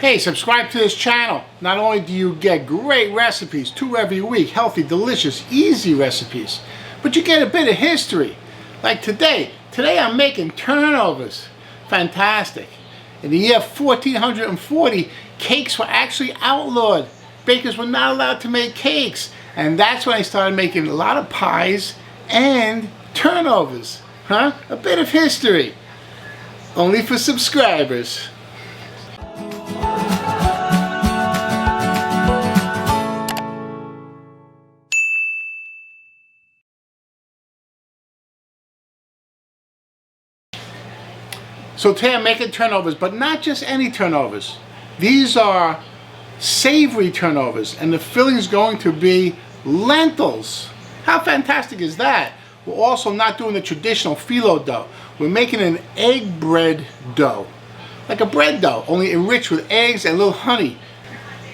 Hey, subscribe to this channel. Not only do you get great recipes, 2 every week, healthy, delicious, easy recipes, but you get a bit of history. Like today. Today I'm making turnovers. Fantastic. In the year 1440, cakes were actually outlawed. Bakers were not allowed to make cakes. And that's when I started making a lot of pies and turnovers. Huh? A bit of history. Only for subscribers. So today I'm making turnovers, but not just any turnovers. These are savory turnovers, and the filling is going to be lentils. How fantastic is that? We're also not doing the traditional phyllo dough. We're making an egg bread dough. Like a bread dough, only enriched with eggs and a little honey.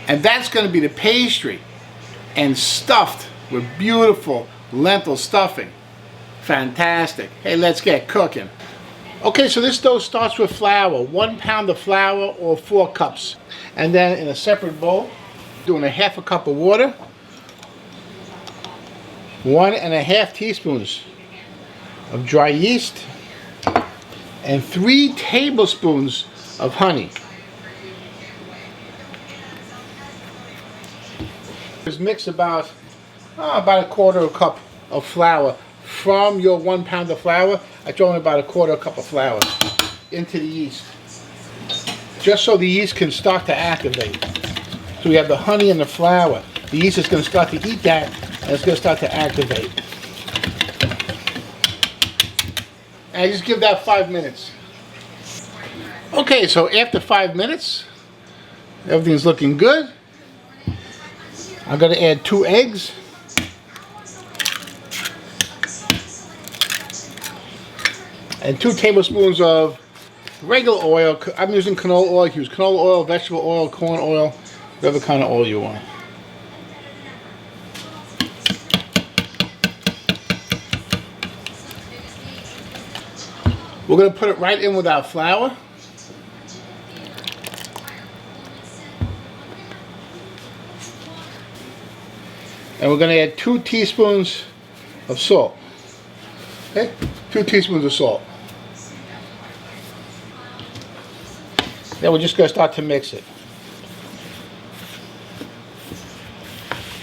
And that's going to be the pastry. And stuffed with beautiful lentil stuffing. Fantastic. Hey, let's get cooking. Okay, so this dough starts with flour. 1 pound of flour or 4 cups. And then in a separate bowl, doing a half a cup of water. 1½ teaspoons of dry yeast. And 3 tablespoons of honey. Just mix about a 1/4 cup of flour. From your 1 pound of flour, I throw in about a 1/4 cup of flour into the yeast. Just so the yeast can start to activate. So we have the honey and the flour. The yeast is going to start to eat that, and it's going to start to activate. And I just give that 5 minutes. Okay, so after 5 minutes, everything's looking good. I'm going to add 2 eggs. And 2 tablespoons of regular oil. I'm using canola oil. You can use canola oil, vegetable oil, corn oil, whatever kind of oil you want. We're going to put it right in with our flour. And we're going to add 2 teaspoons of salt. Okay? 2 teaspoons of salt. Then we're just going to start to mix it.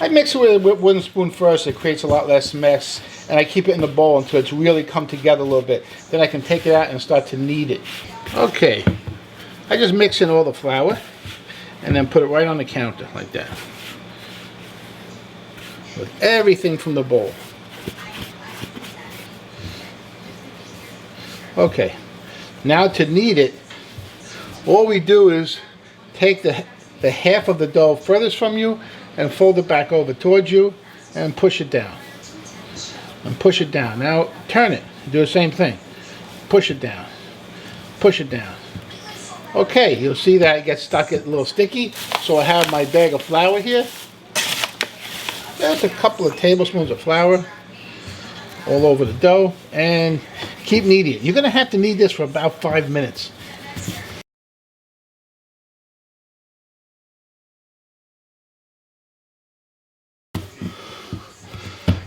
I mix it with a wooden spoon first. It creates a lot less mess. And I keep it in the bowl until it's really come together a little bit. Then I can take it out and start to knead it. Okay. I just mix in all the flour and then put it right on the counter like that. With everything from the bowl. Okay. Now to knead it, all we do is take the half of the dough furthest from you and fold it back over towards you and push it down. And push it down. Now turn it. Do the same thing. Push it down. Push it down. Okay, you'll see that it gets stuck, a little sticky. So I have my bag of flour here. That's a couple of tablespoons of flour all over the dough, and keep kneading it. You're going to have to knead this for about 5 minutes.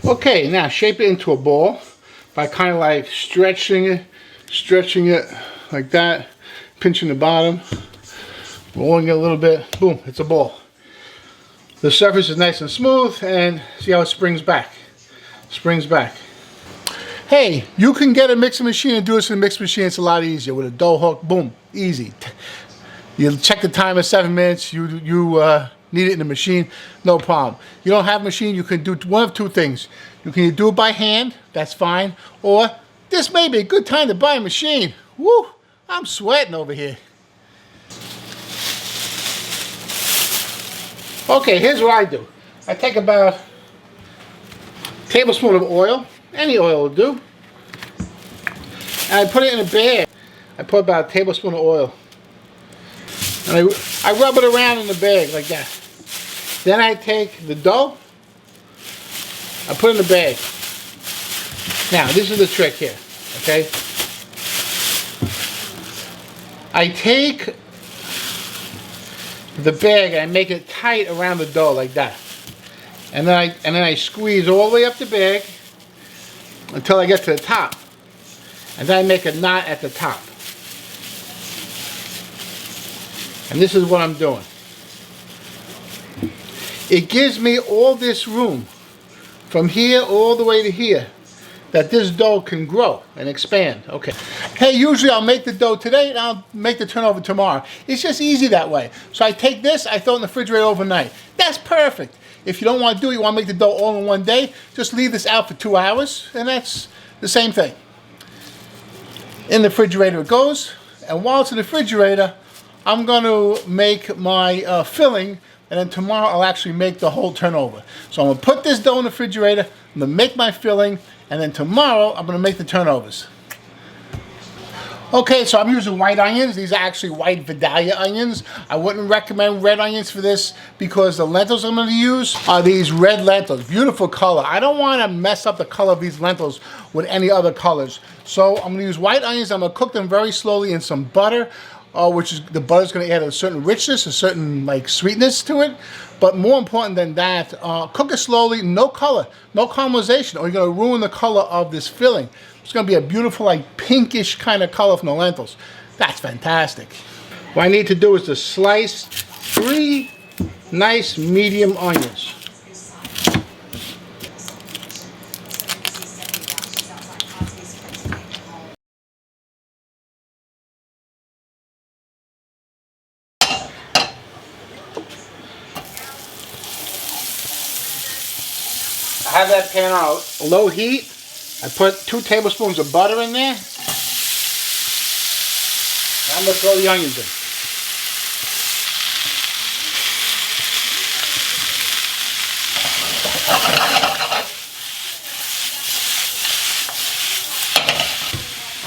Okay, now shape it into a ball by kind of like stretching it like that, pinching the bottom, rolling it a little bit. Boom, it's a ball. The surface is nice and smooth, and see how it springs back. Springs back. Hey, you can get a mixing machine and do this in a mixing machine. It's a lot easier with a dough hook. Boom, easy. You check the timer, 7 minutes. You need it in the machine, no problem. You don't have a machine, you can do one of 2 things. You can either do it by hand, that's fine, or this may be a good time to buy a machine. Woo, I'm sweating over here. Okay, here's what I do. I take about a tablespoon of oil, any oil will do, and I put it in a bag. I put about a tablespoon of oil, and I rub it around in the bag like that. Then I take the dough, I put it in the bag. Now, this is the trick here, okay? I take the bag and I make it tight around the dough like that. And then I squeeze all the way up the bag until I get to the top. And then I make a knot at the top. And this is what I'm doing. It gives me all this room from here all the way to here that this dough can grow and expand. Okay. Hey, usually I'll make the dough today and I'll make the turnover tomorrow. It's just easy that way. So I take this, I throw it in the refrigerator overnight. That's perfect. If you don't want to do it, you want to make the dough all in one day, just leave this out for 2 hours and that's the same thing. In the refrigerator it goes, and while it's in the refrigerator, I'm going to make my filling, and then tomorrow I'll actually make the whole turnover. So I'm going to put this dough in the refrigerator, I'm going to make my filling, and then tomorrow I'm going to make the turnovers. Okay, so I'm using white onions. These are actually white Vidalia onions. I wouldn't recommend red onions for this because the lentils I'm going to use are these red lentils. Beautiful color. I don't want to mess up the color of these lentils with any other colors. So I'm going to use white onions. I'm going to cook them very slowly in some butter, which is, the butter is going to add a certain richness, a certain like sweetness to it. But more important than that, cook it slowly, no color, no caramelization, or you're going to ruin the color of this filling. It's going to be a beautiful, like pinkish kind of color from the lentils. That's fantastic. What I need to do is to slice 3 nice medium onions. I have that pan on low heat. I put 2 tablespoons of butter in there. I'm going to throw the onions in.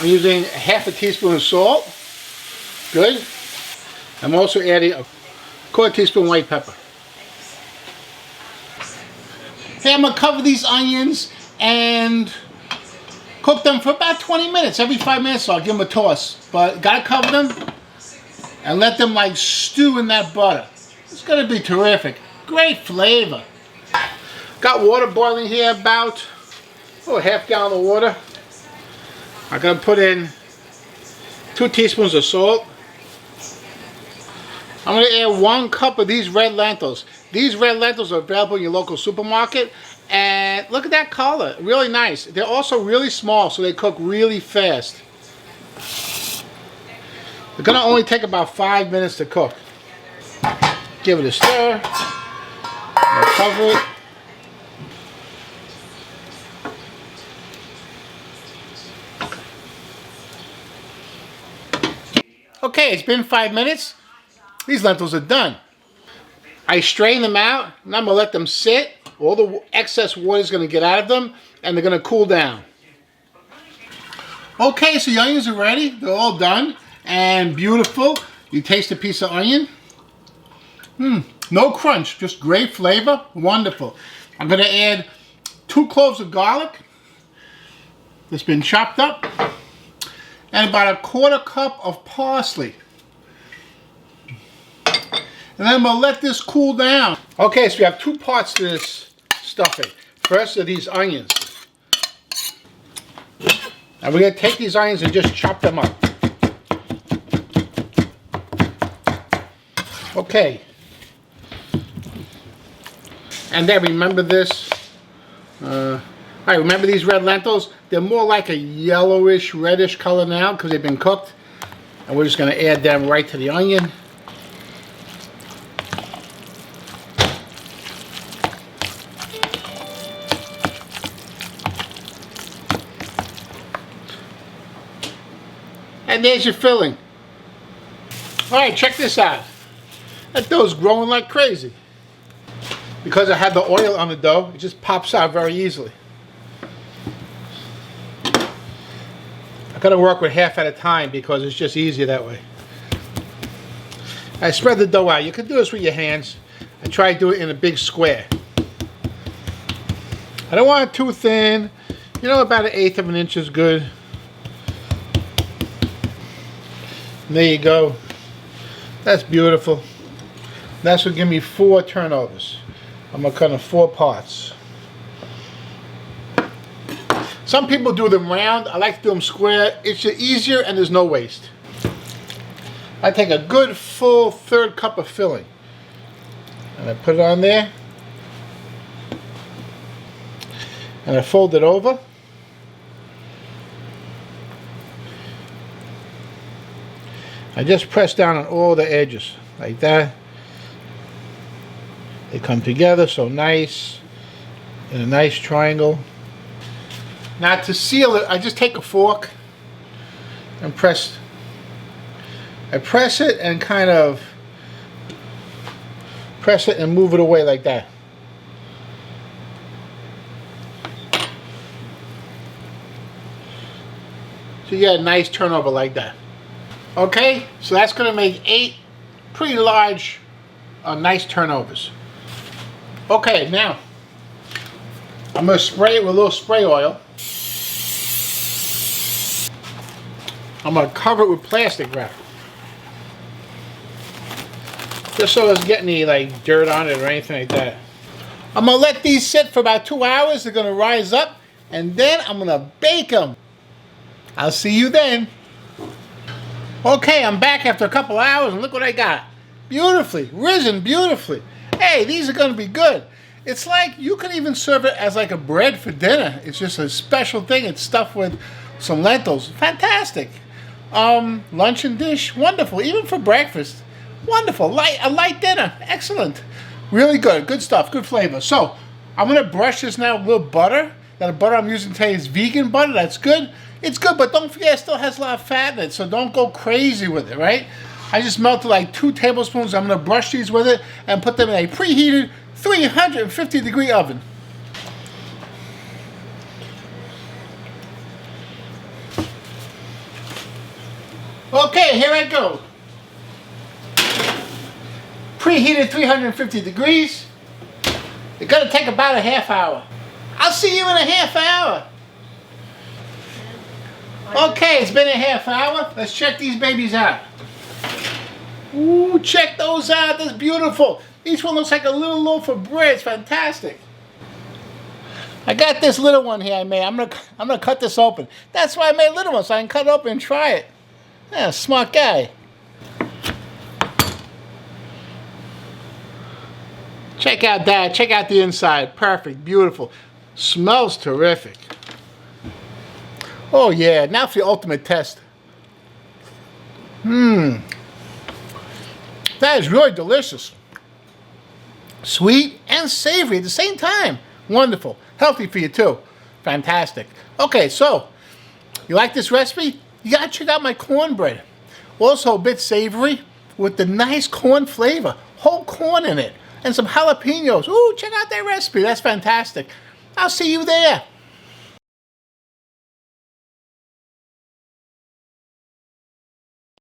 I'm using half a teaspoon of salt. Good. I'm also adding a 1/4 teaspoon white pepper. Hey, I'm going to cover these onions and cook them for about 20 minutes. Every 5 minutes so I'll give them a toss. But gotta cover them and let them like stew in that butter. It's gonna be terrific. Great flavor. Got water boiling here, about half gallon of water. I'm gonna put in 2 teaspoons of salt. I'm gonna add 1 cup of these red lentils. These red lentils are available in your local supermarket. And look at that color, really nice. They're also really small, so they cook really fast. They're gonna only take about 5 minutes to cook. Give it a stir. I'll cover it. Okay, it's been 5 minutes. These lentils are done. I strain them out, and I'm gonna let them sit. All the excess water is going to get out of them, and they're going to cool down. Okay, so your onions are ready. They're all done and beautiful. You taste a piece of onion. No crunch, just great flavor. Wonderful. I'm going to add 2 cloves of garlic that's been chopped up, and about 1/4 cup of parsley. And then I'm going to let this cool down. Okay, so we have 2 parts to this stuffing. First are these onions. And we're going to take these onions and just chop them up. Okay. And then remember this. Alright, remember these red lentils? They're more like a yellowish, reddish color now because they've been cooked. And we're just going to add them right to the onion. And there's your filling. Alright, check this out. That dough's growing like crazy. Because I had the oil on the dough, it just pops out very easily. I gotta work with half at a time because it's just easier that way. I spread the dough out. You can do this with your hands. I try to do it in a big square. I don't want it too thin. You know, about 1/8 of an inch is good. And there you go. That's beautiful. That's what give me 4 turnovers. I'm gonna cut in 4 parts. Some people do them round. I like to do them square. It's easier and there's no waste. I take a good full 1/3 cup of filling and I put it on there and I fold it over. I just press down on all the edges like that. They come together so nice in a nice triangle. Now to seal it, I just take a fork and press. I press it and kind of press it and move it away like that. So you get a nice turnover like that. Okay, so that's going to make 8 pretty large, nice turnovers. Okay, now I'm going to spray it with a little spray oil. I'm going to cover it with plastic wrap, just so it doesn't get any like dirt on it or anything like that. I'm going to let these sit for about 2 hours. They're going to rise up, and then I'm going to bake them. I'll see you then. Okay, I'm back after a couple hours, and look what I got. Beautifully, risen beautifully. Hey, these are going to be good. It's like you can even serve it as like a bread for dinner. It's just a special thing. It's stuffed with some lentils. Fantastic. Luncheon dish, wonderful. Even for breakfast, wonderful. A light dinner, excellent. Really good, good stuff, good flavor. So I'm gonna brush this now with a little butter. Now the butter I'm using today is vegan butter. That's good. It's good, but don't forget it still has a lot of fat in it, so don't go crazy with it, right? I just melted like 2 tablespoons. I'm gonna brush these with it and put them in a preheated 350-degree oven. Okay, here I go. Preheated 350 degrees. It's gonna take about a half hour. I'll see you in a half hour. Okay, it's been a half hour. Let's check these babies out. Ooh, check those out. That's beautiful. Each one looks like a little loaf of bread. It's fantastic. I got this little one here I made. I'm gonna cut this open. That's why I made a little one, so I can cut it open and try it. Yeah, smart guy. Check out that. Check out the inside. Perfect. Beautiful. Smells terrific. Oh yeah. Now for the ultimate test. That is really delicious. Sweet and savory at the same time. Wonderful. Healthy for you too. Fantastic. Okay, so you like this recipe? You gotta check out my cornbread. Also a bit savory with the nice corn flavor. Whole corn in it. And some jalapenos. Ooh, check out that recipe. That's fantastic. I'll see you there.